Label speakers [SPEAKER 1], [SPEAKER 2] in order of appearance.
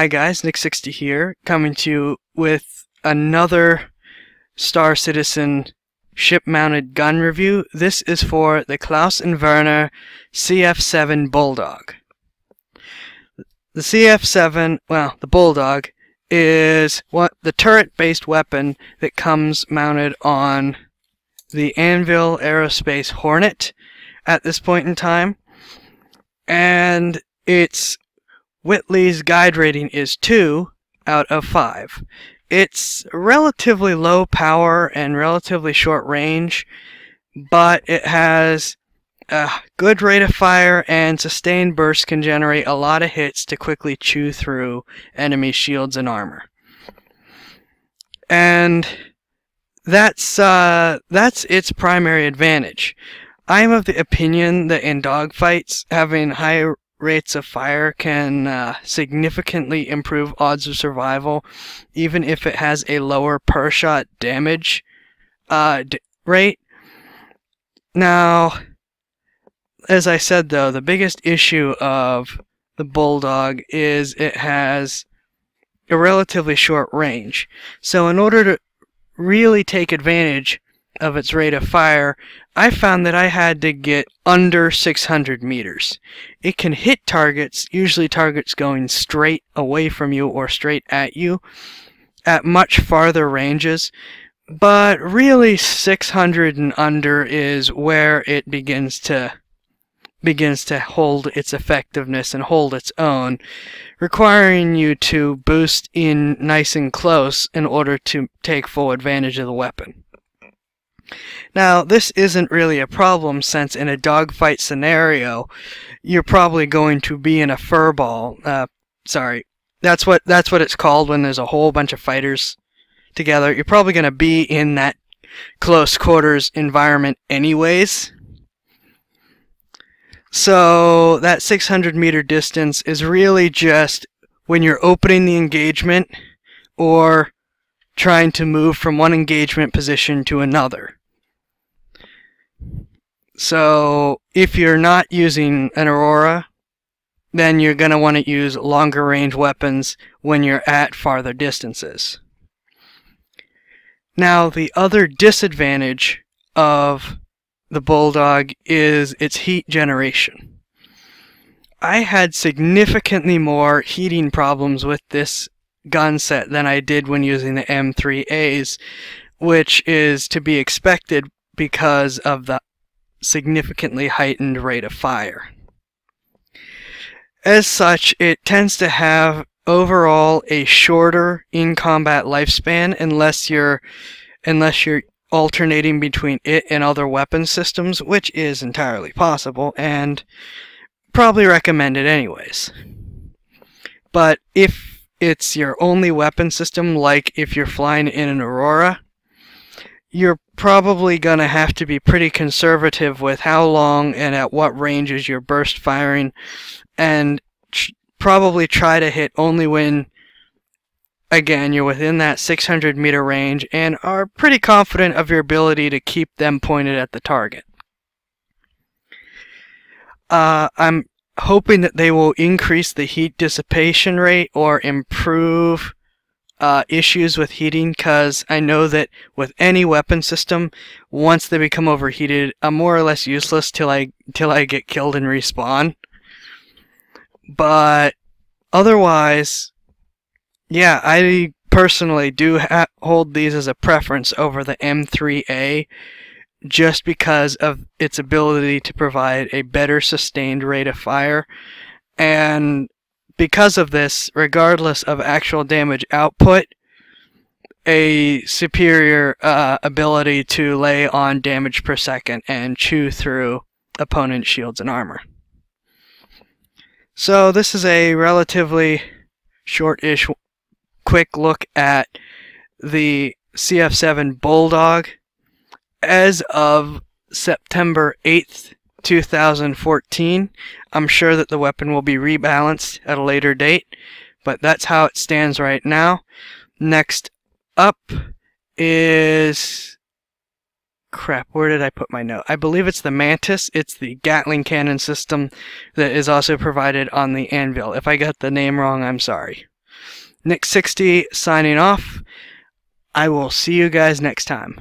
[SPEAKER 1] Hi guys, Nick60 here, coming to you with another Star Citizen ship-mounted gun review. This is for the Klaus and Werner CF-007 Bulldog. The CF-007, well, the Bulldog, is the turret-based weapon that comes mounted on the Anvil Aerospace Hornet at this point in time, and its Whitley's guide rating is 2 out of 5. It's relatively low power and relatively short range, but it has a good rate of fire, and sustained bursts can generate a lot of hits to quickly chew through enemy shields and armor. And that's its primary advantage. I am of the opinion that in dogfights, having high rates of fire can significantly improve odds of survival, even if it has a lower per shot damage rate. Now, as I said though, the biggest issue of the Bulldog is it has a relatively short range. So in order to really take advantage of its rate of fire, I found that I had to get under 600 meters. It can hit targets, usually targets going straight away from you or straight at you, at much farther ranges, but really 600 and under is where it begins to hold its effectiveness and hold its own, requiring you to boost in nice and close in order to take full advantage of the weapon. Now, this isn't really a problem, since in a dogfight scenario, you're probably going to be in a furball. Sorry, that's what it's called when there's a whole bunch of fighters together. You're probably going to be in that close quarters environment anyways. So that 600 meter distance is really just when you're opening the engagement or trying to move from one engagement position to another. So if you're not using an Aurora, then you're going to want to use longer range weapons when you're at farther distances. Now, the other disadvantage of the Bulldog is its heat generation. I had significantly more heating problems with this gun set than I did when using the M3As, which is to be expected because of the significantly heightened rate of fire. As such, it tends to have overall a shorter in-combat lifespan unless you're alternating between it and other weapon systems, which is entirely possible and probably recommended anyways. But if it's your only weapon system, like if you're flying in an Aurora, you're probably going to have to be pretty conservative with how long and at what ranges you're burst firing, and probably try to hit only when, again, you're within that 600 meter range and are pretty confident of your ability to keep them pointed at the target. I'm hoping that they will increase the heat dissipation rate or improve issues with heating, because I know that with any weapon system, once they become overheated, I'm more or less useless till I get killed and respawn. But otherwise, yeah, I personally do hold these as a preference over the M3A, just because of its ability to provide a better sustained rate of fire, and because of this, regardless of actual damage output, a superior ability to lay on damage per second and chew through opponent shields and armor. So this is a relatively short-ish quick look at the CF-007 Bulldog as of September 8th, 2014. I'm sure that the weapon will be rebalanced at a later date, but that's how it stands right now. Next up is... crap, where did I put my note? I believe it's the Mantis. It's the Gatling cannon system that is also provided on the Anvil. If I got the name wrong, I'm sorry. Nick60 signing off. I will see you guys next time.